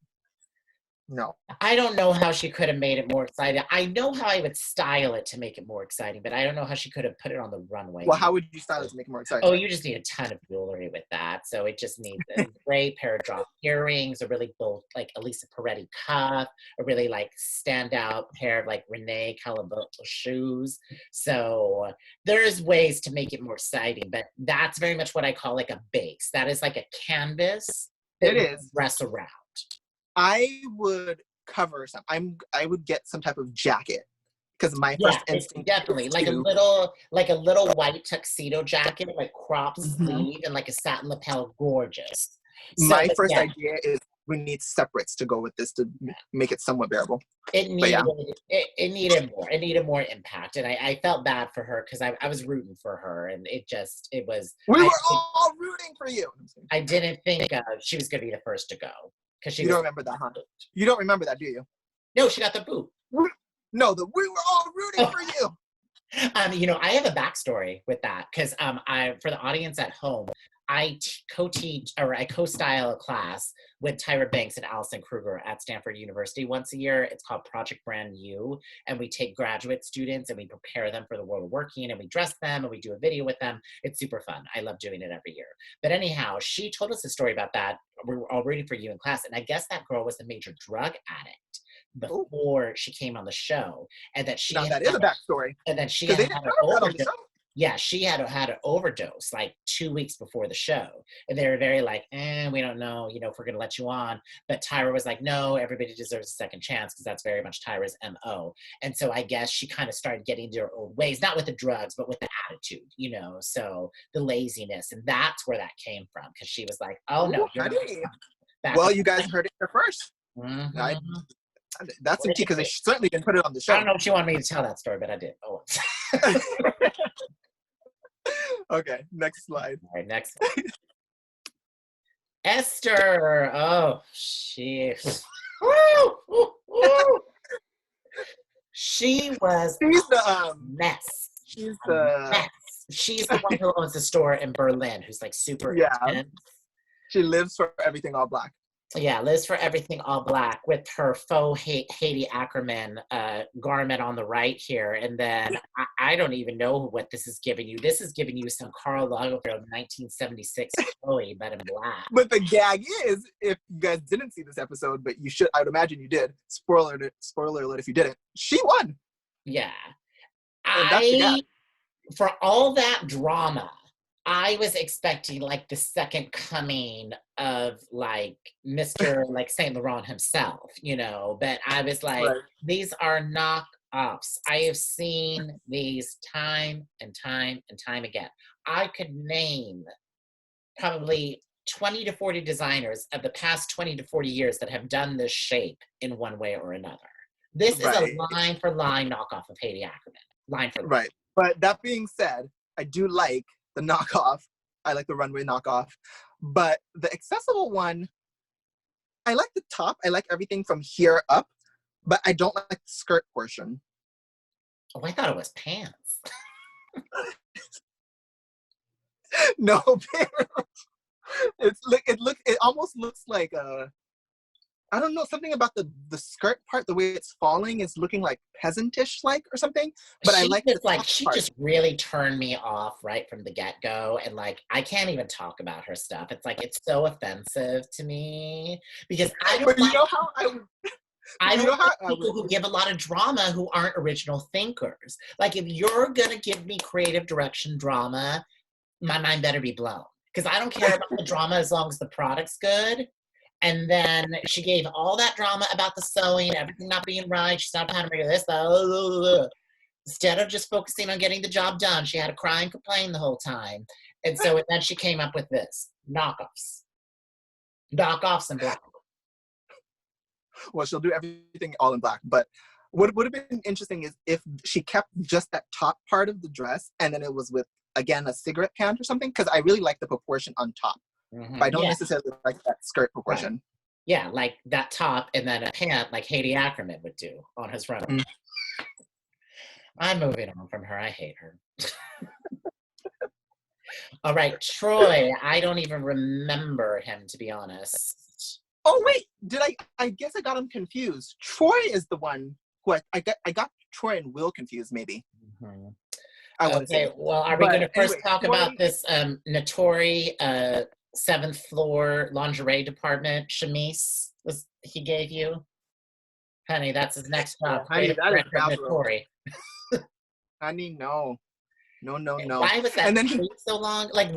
no. I don't know how she could have made it more exciting. I know how I would style it to make it more exciting, but I don't know how she could have put it on the runway. Well, how would you style it to make it more exciting? Oh, you just need a ton of jewelry with that. So it just needs a great pair of drop earrings, a really bold, like Elisa Peretti cuff, a really like standout pair of like Renee Calaboto shoes. So there's ways to make it more exciting, but that's very much what I call like a base. That is like a canvas that you dress around. I would cover some. I would get some type of jacket, because my first instinct definitely like a little white tuxedo jacket, like crop sleeve and like a satin lapel, gorgeous. My first idea is we need separates to go with this to make it somewhat bearable. It needed more. It needed more impact, and I felt bad for her because I was rooting for her, and it was. We were all rooting for you. I didn't think she was going to be the first to go. You don't remember that, huh? You don't remember that, do you? No, she got the boot. No, we were all rooting for you. You know, I have a backstory with that, because for the audience at home, I co-style a class with Tyra Banks and Allison Kruger at Stanford University once a year. It's called Project Brand New, and we take graduate students and we prepare them for the world of working, and we dress them and we do a video with them. It's super fun. I love doing it every year. But anyhow, she told us a story about that. We were all rooting for you in class, and I guess that girl was a major drug addict before she came on the show, and that that is a backstory. And then she had an overdose. Yeah, she had an overdose like 2 weeks before the show. And they were very like, we don't know, if we're going to let you on. But Tyra was like, no, everybody deserves a second chance, because that's very much Tyra's MO. And so I guess she kind of started getting into her old ways, not with the drugs, but with the attitude, so the laziness. And that's where that came from, because she was like, oh, no. Well, you guys heard it here first. Mm-hmm. That's the key, because they certainly didn't put it on the show. I don't know if she wanted me to tell that story, but I did. Oh. Okay, next slide. All right, next one. Esther. Oh, she's. She was. She's the mess. She's the mess. She's the one who owns the store in Berlin, who's like super intense. She lives for everything all black. Yeah, Liz for everything all black with her faux Heidi Ackerman garment on the right here. And then I don't even know what this is giving you. This is giving you some Karl Lagerfeld 1976 Chloe, but in black. But the gag is, if you guys didn't see this episode, but you should, I would imagine you did. Spoiler alert if you didn't. She won. Yeah. And that's the gag. For all that drama, I was expecting like the second coming of like Mr. like Saint Laurent himself, you know, but I was like, Right. these are knockoffs. I have seen these time and time and time again. I could name probably 20 to 40 designers of the past 20 to 40 years that have done this shape in one way or another. This is a line for line knockoff of Heidi Ackerman. Line for line. Right. But that being said, I do like the knockoff. I like the runway knockoff. But the accessible one, I like the top. I like everything from here up, but I don't like the skirt portion. Oh, I thought it was pants. No pants. It almost looks like I don't know, something about the skirt part, the way it's falling is looking like peasantish like or something. But I like the top she part. just really turned me off right from the get-go. And like I can't even talk about her stuff. It's like it's so offensive to me because I don't but like, you know how I don't like people who give a lot of drama who aren't original thinkers. Like if you're gonna give me creative direction drama, my mind better be blown. Because I don't care about the drama as long as the product's good. And then she gave all that drama about the sewing, everything not being right. She's not how to make this. Instead of just focusing on getting the job done, she had to cry and complain the whole time. And so then she came up with this knockoffs. Knockoffs in black. Well, she'll do everything all in black. But what would have been interesting is if she kept just that top part of the dress and then it was with, again, a cigarette pant or something, because I really like the proportion on top. But I don't necessarily like that skirt proportion. Right. Yeah, like that top and then a pant like Heidi Ackerman would do on his runway. I'm moving on from her. I hate her. All right, Troy. I don't even remember him, to be honest. Oh, wait. I guess I got him confused. Troy is the one who I got Troy and Will confused, maybe. Mm-hmm. I want to say. Well, are we going to first talk about this Notori 7th floor lingerie department chemise he gave you? Honey, that's his next job. Honey, that is Notori. Honey, no. No. Why was that so long? Like,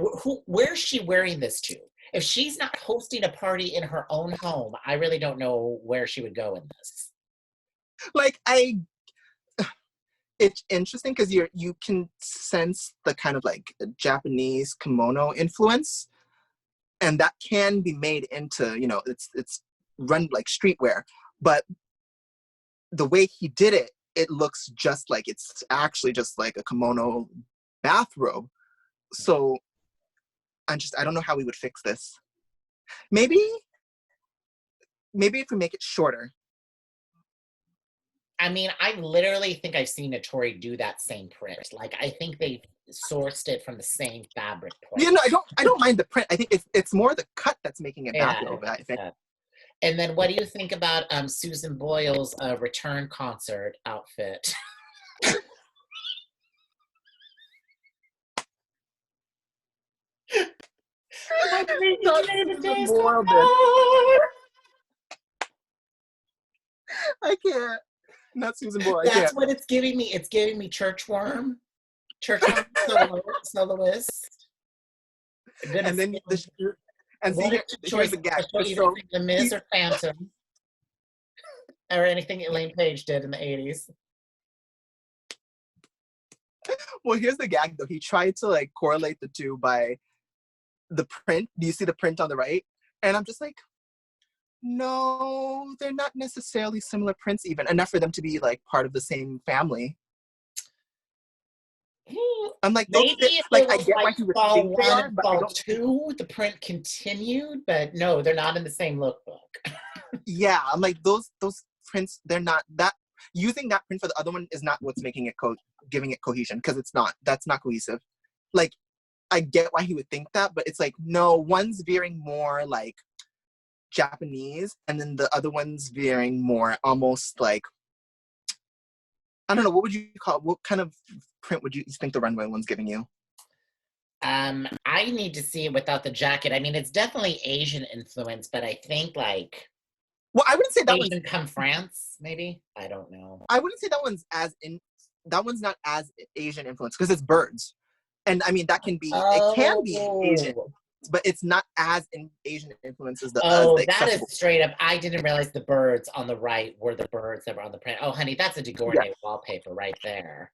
where's she wearing this to? If she's not hosting a party in her own home, I really don't know where she would go in this. Like, it's interesting because you can sense the kind of like Japanese kimono influence, and that can be made into, you know, it's run like streetwear, but the way he did it, it looks just like it's actually just like a kimono bathrobe. So I don't know how we would fix this. Maybe if we make it shorter. I mean, I literally think I've seen Notori do that same print. Like, I think they sourced it from the same fabric point. Yeah, no, I don't mind the print. I think it's more the cut that's making it bathrobe. I think. And then what do you think about Susan Boyle's return concert outfit? I can't. Not Susan Boyle. That's what it's giving me. It's giving me churchworm soloist. And then here's the gag. So, the Miz or Phantom, or anything Elaine Page did in the 80s. Well, here's the gag though. He tried to like correlate the two by the print. Do you see the print on the right? And I'm just like, no, they're not necessarily similar prints even, enough for them to be like part of the same family. I'm like, maybe like I get why he would think they are, but fall 2, the print continued, but no, they're not in the same lookbook. Yeah, I'm like those prints, they're not that. Using that print for the other one is not what's making it giving it cohesion, because it's not. That's not cohesive. Like, I get why he would think that, but it's like, no, one's veering more like Japanese, and then the other one's veering more almost like, I don't know, what would you call it? What kind of print would you think the runway one's giving you? I need to see it without the jacket. I mean, it's definitely Asian influence, but I think like, well, I wouldn't say that Asian come France, maybe. I don't know. I wouldn't say that one's not as Asian influence because it's birds, and I mean that can be it can be Asian, but it's not as Asian influence as the that accessible. is straight up. I didn't realize the birds on the right were the birds that were on the print. Oh, honey, that's a DeGournay wallpaper right there.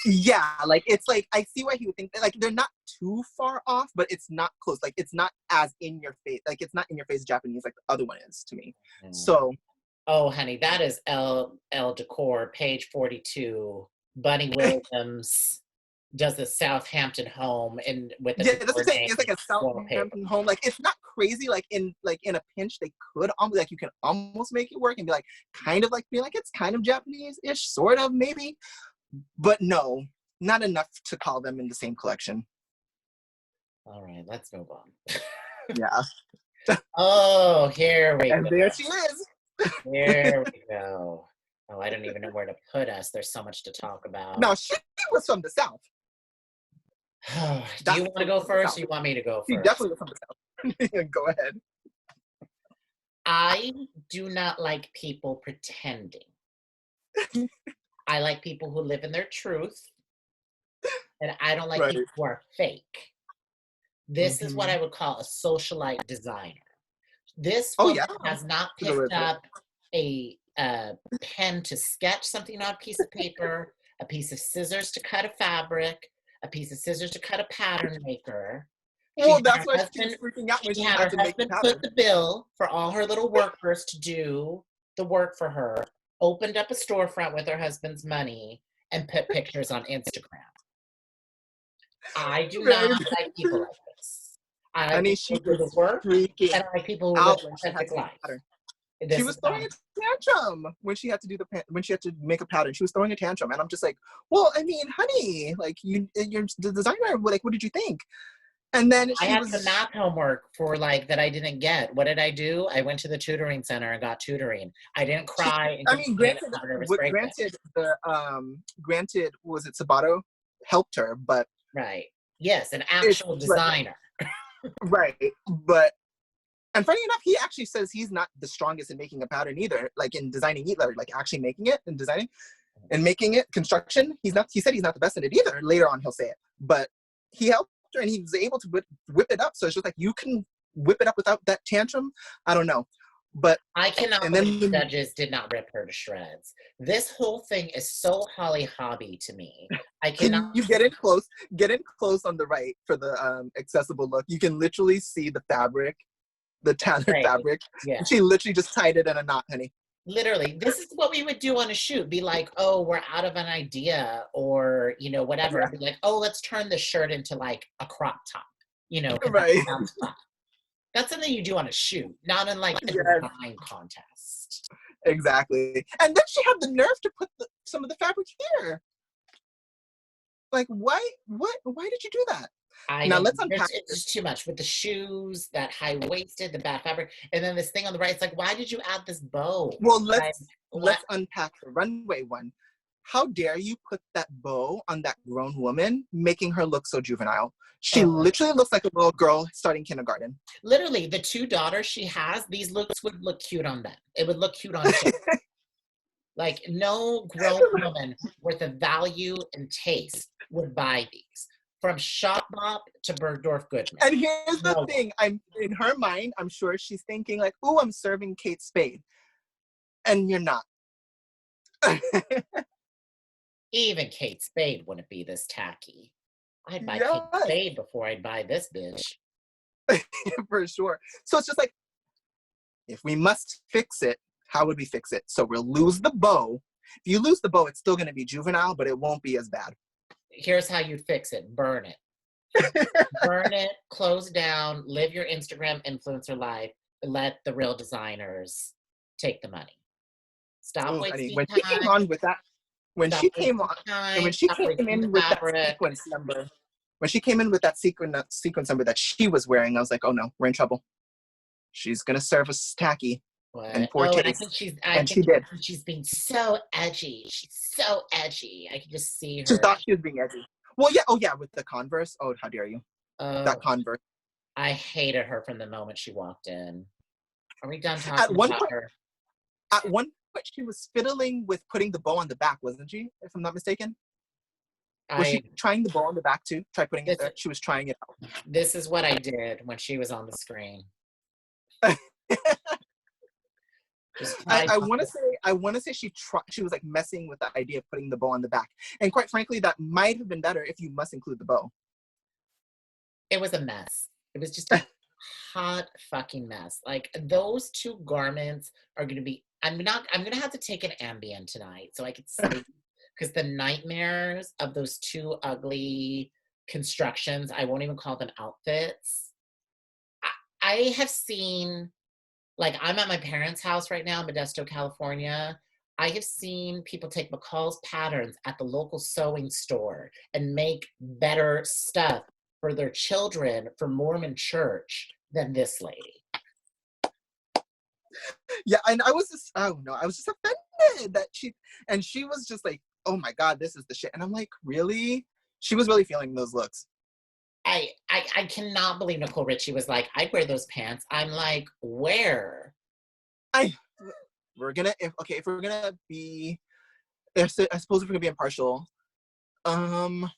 Yeah, like it's like I see why he would think that, like they're not too far off, but it's not close. Like it's not as in your face. Like it's not in your face Japanese like the other one is to me. So. Oh, honey, that is L Decor, page 42. Bunny Williams does the Southampton home and with a that's the thing. It's like a Southampton home. Like it's not crazy. Like in a pinch, they could almost like you can almost make it work and be like kind of like be like it's kind of Japanese-ish, sort of maybe, but no, not enough to call them in the same collection. All right, let's move on. Yeah. Oh, here we go. And there she is. There we go. Oh, I don't even know where to put us. There's so much to talk about. No, she was from the South. Do you want to go first or you want me to go first? She definitely was from the South. Go ahead. I do not like people pretending. I like people who live in their truth. And I don't like people who are fake. This is what I would call a socialite designer. This woman has not picked up a pen to sketch something on a piece of paper, a piece of scissors to cut a fabric, a piece of scissors to cut a pattern maker. Well, that's why she was freaking out when she had her husband put the bill for all her little workers to do the work for her, opened up a storefront with her husband's money, and put pictures on Instagram. I do not like people like this. I like people who do the work, and I like people who live a perfect life. She was throwing a tantrum when she had to do when she had to make a pattern. She was throwing a tantrum, and I'm just like, well, I mean, honey, like you're the designer. Like, what did you think? And then I had some math homework for like that I didn't get. What did I do? I went to the tutoring center and got tutoring. I didn't cry. I mean, granted, was it Sabato helped her, but right, yes, an actual designer, right, but. And funny enough, he actually says he's not the strongest in making a pattern either, like in designing either, like actually making it and designing and making it, construction. He said he's not the best in it either. Later on, he'll say it. But he helped her and he was able to whip it up. So it's just like, you can whip it up without that tantrum. I don't know. But I cannot believe the judges did not rip her to shreds. This whole thing is so Holly Hobby to me. I cannot. Can you get in close on the right for the accessible look? You can literally see the fabric. The tattered fabric. Yeah. She literally just tied it in a knot, honey. Literally. This is what we would do on a shoot. Be like, oh, we're out of an idea or, whatever. Yeah. Be like, oh, let's turn this shirt into like a crop top, Right. That's something you do on a shoot, not in like a design contest. Exactly. And then she had the nerve to put some of the fabric here. Like, why did you do that? Now let's unpack. It's just too much with the shoes, that high-waisted, the bad fabric, and then this thing on the right. It's like, why did you add this bow? Well, let's unpack the runway one. How dare you put that bow on that grown woman, making her look so juvenile? She literally looks like a little girl starting kindergarten. Literally, the two daughters she has, these looks would look cute on them. It would look cute on them. Like, no grown woman with a value and taste would buy these. From Shop Bop to Bergdorf Goodman. And here's the thing. I'm in her mind, I'm sure she's thinking like, oh, I'm serving Kate Spade. And you're not. Even Kate Spade wouldn't be this tacky. I'd buy Kate Spade before I'd buy this bitch. For sure. So it's just like, if we must fix it, how would we fix it? So we'll lose the bow. If you lose the bow, it's still going to be juvenile, but it won't be as bad. Here's how you'd fix it. Burn it. Burn it, close down, live your Instagram influencer life, let the real designers take the money. Stop wasting when time. She came on with that, when she came in with that sequence number, when she came in with that sequence number that she was wearing, I was like, oh no, we're in trouble. she's gonna serve us tacky and What? poor Oh, and taste. I And she think did. she's being so edgy. She's so edgy. I can just see She her. thought she was being edgy. Well, yeah. Oh, yeah. With the Converse. Oh, how dare you? Oh, That Converse. I hated her from the moment she walked in. Are we done At talking one about point, her? at one point, she was fiddling with putting the bow on the back, wasn't she? If I'm not mistaken. Was she trying the bow on the back too? Try putting it there. She was trying it out. This is what I did when she was on the screen. I want to say she was like messing with the idea of putting the bow on the back, and quite frankly, that might have been better if you must include the bow. It was a mess. It was just a hot fucking mess. Like those two garments are gonna be. I'm gonna have to take an Ambien tonight so I can sleep because the nightmares of those two ugly constructions. I won't even call them outfits. I have seen. Like, I'm at my parents' house right now in Modesto, California. I have seen people take McCall's patterns at the local sewing store and make better stuff for their children for Mormon church than this lady. Yeah, and I was just offended that she was just like, oh my God, this is the shit. And I'm like, really? She was really feeling those looks. I cannot believe Nicole Richie was like, I'd wear those pants. I'm like, where? If we're gonna be, I suppose if we're gonna be impartial, because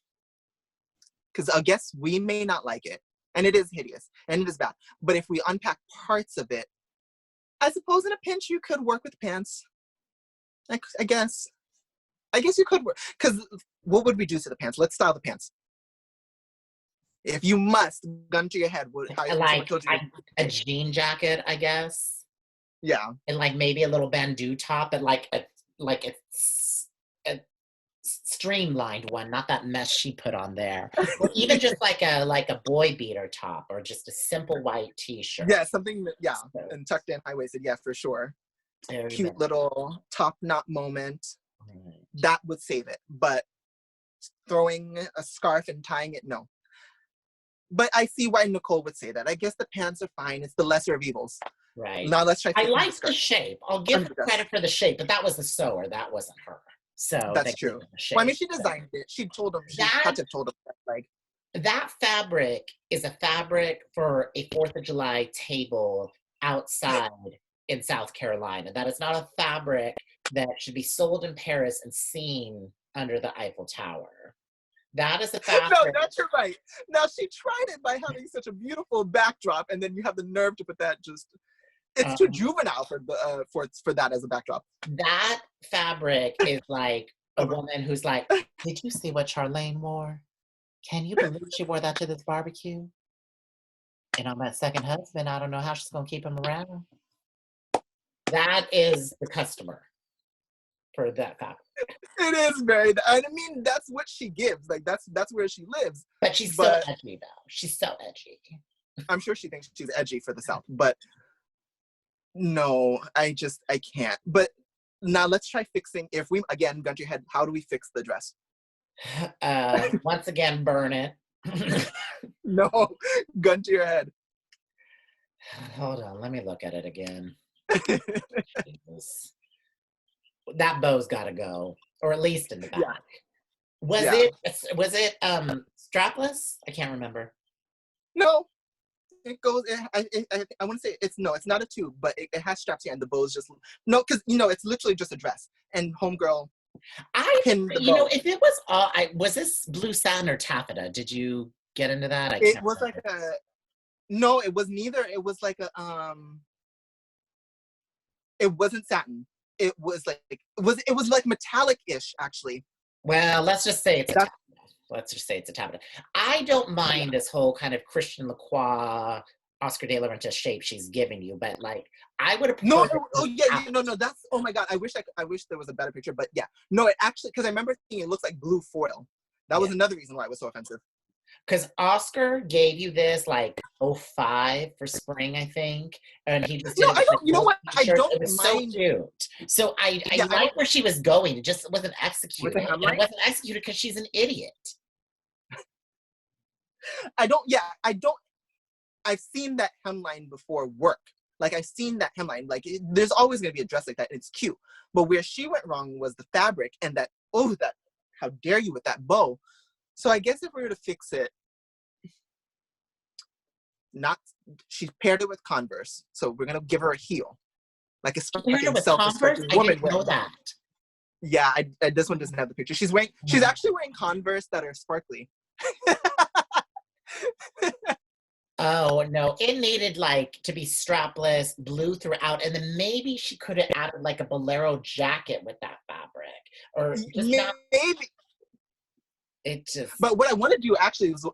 I guess we may not like it, and it is hideous, and it is bad. But if we unpack parts of it, I suppose in a pinch you could work with pants. I guess you could work. Because what would we do to the pants? Let's style the pants. If you must, gun to your head. A jean jacket, I guess. Yeah. And like maybe a little bandeau top, and like a streamlined one, not that mess she put on there. Or even just like a boy beater top, or just a simple white t-shirt. Yeah, something that, yeah, so, and tucked in, high-waisted, yeah, for sure. Cute little top knot moment. Right. That would save it. But throwing a scarf and tying it, no. But I see why Nicole would say that. I guess the pants are fine. It's the lesser of evils. Right. Now let's try. I like the shape. I'll give her credit for the shape, but that was the sewer. That wasn't her. So that's true. Well, I mean, she designed it. She told him. She had to told him that, like, that fabric is a fabric for a 4th of July table outside in South Carolina. That is not a fabric that should be sold in Paris and seen under the Eiffel Tower. That is a fabric. No, that's right. Now she tried it by having such a beautiful backdrop, and then you have the nerve to put that just. It's too juvenile for that as a backdrop. That fabric is like a woman who's like, did you see what Charlene wore? Can you believe she wore that to this barbecue? And on that second husband, I don't know how she's going to keep him around. That is the customer for that fabric. It is very, I mean, that's what she gives. Like, that's where she lives. But she's so edgy, though. She's so edgy. I'm sure she thinks she's edgy for the South, but no, I can't. But now let's try fixing, if we, again, gun to your head, how do we fix the dress? Once again, burn it. No, gun to your head. Hold on, let me look at it again. That bow's got to go, or at least in the back. Yeah. Was it strapless? I can't remember. No. It goes. I want to say it's not a tube, but it has straps here, and the bow's just because it's literally just a dress. And homegirl, if it was all, was this blue satin or taffeta? Did you get into that? It was remember. No, it was neither. It was like it wasn't satin. It was like metallic-ish actually. Well, let's just say it's a taffeta. Let's just say it's a taffeta. I don't mind this whole kind of Christian Lacroix, Oscar de la Renta shape she's giving you, but like I would have no. That's, oh my God. I wish there was a better picture, but yeah, no. It actually, because I remember thinking it looks like blue foil. That was another reason why it was so offensive. Because Oscar gave you this like 05 for spring, I think, and he just did I don't. You know what? I don't it was mind. So cute. So I like where she was going. It just wasn't executed. And it wasn't executed because she's an idiot. I don't. I've seen that hemline before work, Like I've seen that hemline. Like there's always gonna be a dress like that. And it's cute. But where she went wrong was the fabric and that, how dare you with that bow. So I guess if we were to fix it, she paired it with Converse. So we're gonna give her a heel. Like a fucking self-respecting woman. I didn't know that. Yeah, this one doesn't have the picture. She's actually wearing Converse that are sparkly. Oh no, it needed like to be strapless, blue throughout, and then maybe she could have added like a bolero jacket with that fabric, or just maybe. It just. But what I want to do actually is,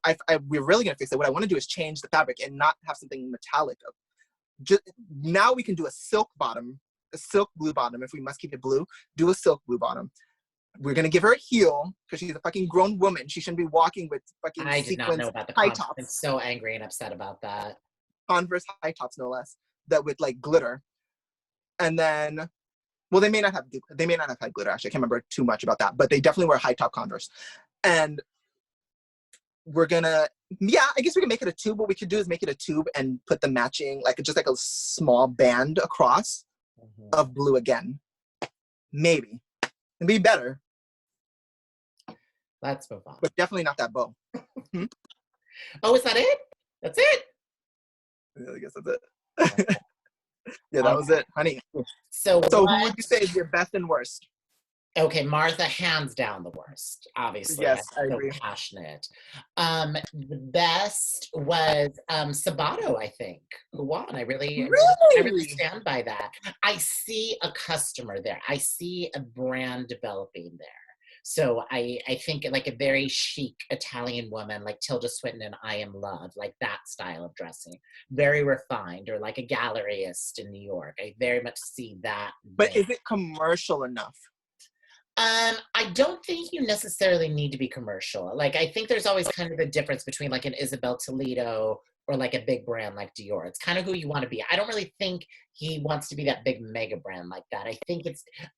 we're really gonna fix it. What I want to do is change the fabric and not have something metallic. Just now we can do a silk bottom, a silk blue bottom. If we must keep it blue, do a silk blue bottom. We're gonna give her a heel because she's a fucking grown woman. She shouldn't be walking with fucking I did not know about the high tops. I'm so angry and upset about that. Converse high tops, no less, that with like glitter. And then, well, they may not have had glitter. Actually, I can't remember too much about that, but they definitely wear high top Converse. And we're gonna, I guess we can make it a tube. What we could do is make it a tube and put the matching, like just like a small band across of blue again. Maybe. It'd be better. Let's move on. But definitely not that bow. Oh, is that it? That's it? Yeah, I guess that's it. Yeah, that was it, honey. So who would you say is your best and worst? Okay, Martha, hands down the worst, obviously. Yes, I so agree. Passionate. The best was Sabato, I think, who won. I really stand by that. I see a customer there. I see a brand developing there. So I think like a very chic Italian woman, like Tilda Swinton in I Am Love, like that style of dressing. Very refined, or like a galleryist in New York. I very much see that. But is it commercial enough? I don't think you necessarily need to be commercial. Like, I think there's always kind of a difference between like an Isabel Toledo or like a big brand like Dior. It's kind of who you want to be. I don't really think he wants to be that big mega brand like that. I think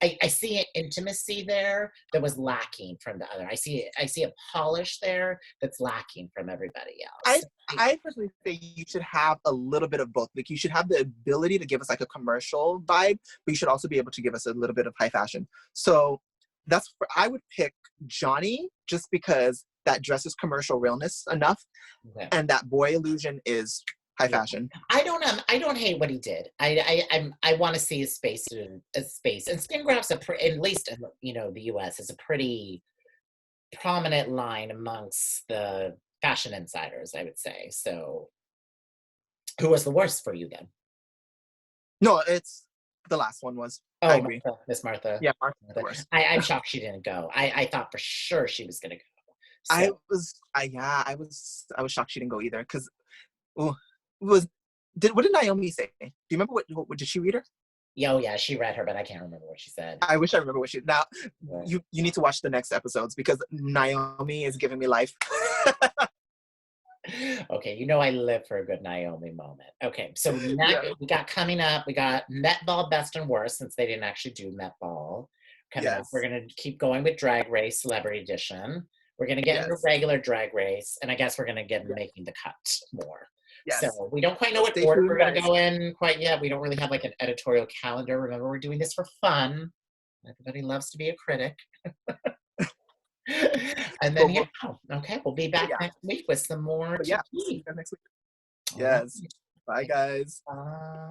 I see an intimacy there that was lacking from the other. I see a polish there that's lacking from everybody else. I personally say you should have a little bit of both. Like you should have the ability to give us like a commercial vibe, but you should also be able to give us a little bit of high fashion. So I would pick Johnny just because that dress is commercial realness enough, and that boy illusion is high fashion. I don't hate what he did. I want to see his space. And Skin Graph's at least in the U.S. is a pretty prominent line amongst the fashion insiders, I would say. So, who was the worst for you then? No, it's the last one was. Oh, I agree. Miss Martha. Yeah, Martha. The worst. I'm shocked she didn't go. I thought for sure she was gonna go. So. I was shocked she didn't go either. Because, what did Naomi say? Do you remember what did she read her? Oh yeah, she read her, but I can't remember what she said. I wish I remember what she. Now, you need to watch the next episodes because Naomi is giving me life. Okay, I live for a good Naomi moment. Okay, so we got coming up, we got Met Ball Best and Worst, since they didn't actually do Met Ball. Coming up, we're going to keep going with Drag Race Celebrity Edition. We're going to get into regular Drag Race, and I guess we're going to get Making the Cut more. Yes. So we don't quite know what order we're going to go in quite yet. We don't really have like an editorial calendar. Remember, we're doing this for fun. Everybody loves to be a critic. And then we'll be back next week with some more. Yeah, next week. Yes. Bye, guys. Bye.